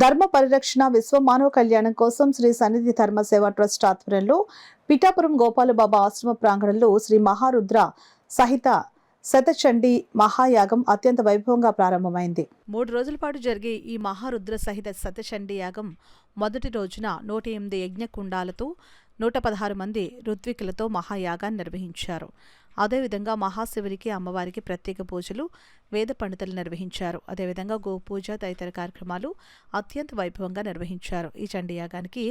ధర్మ పరిరక్షణ విశ్వ మానవ కళ్యాణం కోసం శ్రీ సన్నిధి ధర్మ సేవా ట్రస్ట్ ఆధ్వర్యంలో పిఠాపురం గోపాలబాబా ఆశ్రమ ప్రాంగణంలో శ్రీ మహారుద్ర సహిత శతచండీ మహాయాగం అత్యంత వైభవంగా ప్రారంభమైంది. 3 రోజుల పాటు జరిగే ఈ మహారుద్ర సహిత శతచండీ యాగం మొదటి రోజున 108 యజ్ఞకుండాలతో 116 మంది ఋత్వికులతో మహాయాగాన్ని నిర్వహించారు. అదేవిధంగా మహాశివునికి అమ్మవారికి ప్రత్యేక పూజలు, వేద పండితులు నిర్వహించారు. అదేవిధంగా గోపూజ తదితర కార్యక్రమాలు అత్యంత వైభవంగా నిర్వహించారు. ఈ చండీయాగానికి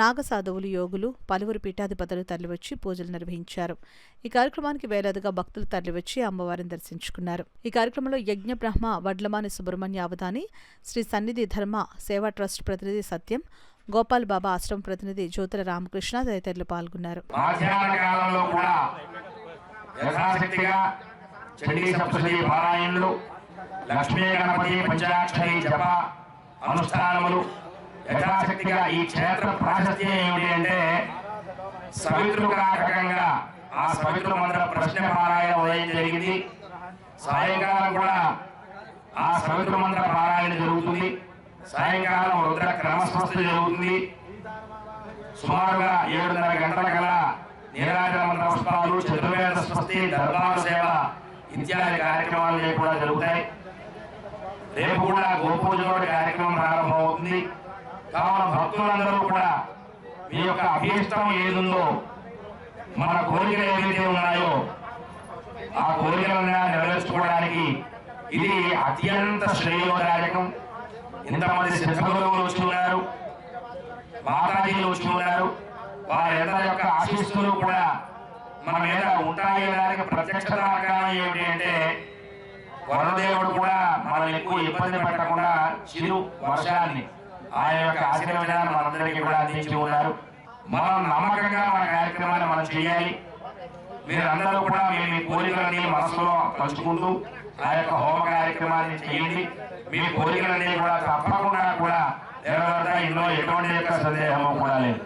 నాగసాధువులు, యోగులు, పలువురు పీఠాధిపతులు తరలివచ్చి పూజలు నిర్వహించారు. ఈ కార్యక్రమానికి వేలాదిగా భక్తులు తరలివచ్చి అమ్మవారిని దర్శించుకున్నారు. ఈ కార్యక్రమంలో యజ్ఞ బ్రహ్మ వడ్లమాని సుబ్రహ్మణ్య అవధాని, శ్రీ సన్నిధి ధర్మ సేవా ట్రస్ట్ ప్రతినిధి సత్యం, గోపాల్ బాబా ఆశ్రమం ప్రతినిధి జ్యోతుల రామకృష్ణ తదితరులు పాల్గొన్నారు. యథాశక్తిగా చండీ సప్తశతీ పారాయణలు, లక్ష్మీ గణపతి పంచాక్షరి జప అనుష్ఠానములు యథాశక్తిగా. ఈ క్షేత్ర ప్రాశస్త్యం ఏమిటి అంటే సవితృకారకంగా ఆ సవితృ మంత్ర ప్రశ్న పారాయణ ఉదయం జరిగింది. సాయంకాలం కూడా ఆ సవితృ మంత్ర పారాయణ జరుగుతుంది. సాయంకాలం రుద్ర క్రమస్వస్థ జరుగుతుంది. సుమారుగా 7:30 గంటల కల్లా నీరాజన మంత్ర పుష్పాలు, చతుర్వేద స్వస్తి, దర్బారు సేవ ఇత్యాది కార్యక్రమాలు కూడా జరుగుతాయి. రేపు కూడా గోపూజ కార్యక్రమం ప్రారంభమవుతుంది. కావున భక్తులందరూ కూడా మీ యొక్క అభీష్టం ఏదుందో, మన కోరికలు ఏవైతే ఉన్నాయో ఆ కోరికలను నెరవేర్చుకోవడానికి ఇది అత్యంత శ్రేయోదాయకం. ఇంతమంది సిద్ధగురువులు వచ్చి ఉన్నారు, మాతాజీలు వచ్చి ఉన్నారు. వారందరి యొక్క ఆశీస్సులు కూడా మన మీద ఉంటాయనడానికి ప్రత్యక్ష కారణం ఏమిటి అంటే వరుణదేవుడు కూడా మనం ఎక్కువ ఇబ్బంది పెట్టకుండా చిరు వర్షాన్ని ఆయన యొక్క ఆశీర్వచనాన్ని మనందరికీ కూడా అందించి ఉన్నారు. మనం నమ్మకంగా మన కార్యక్రమాన్ని మనం చేయాలి. మీరందరూ కూడా మీ కోరికలన్నీ మనసులో పంచుకుంటూ ఆ యొక్క హోమ కార్యక్రమాన్ని చేయండి. మీ కోరికలన్నీ కూడా తప్పకుండా కూడా నెరవేరుతాయి. ఇందులో ఎటువంటి యొక్క సందేహము కూడా లేదు.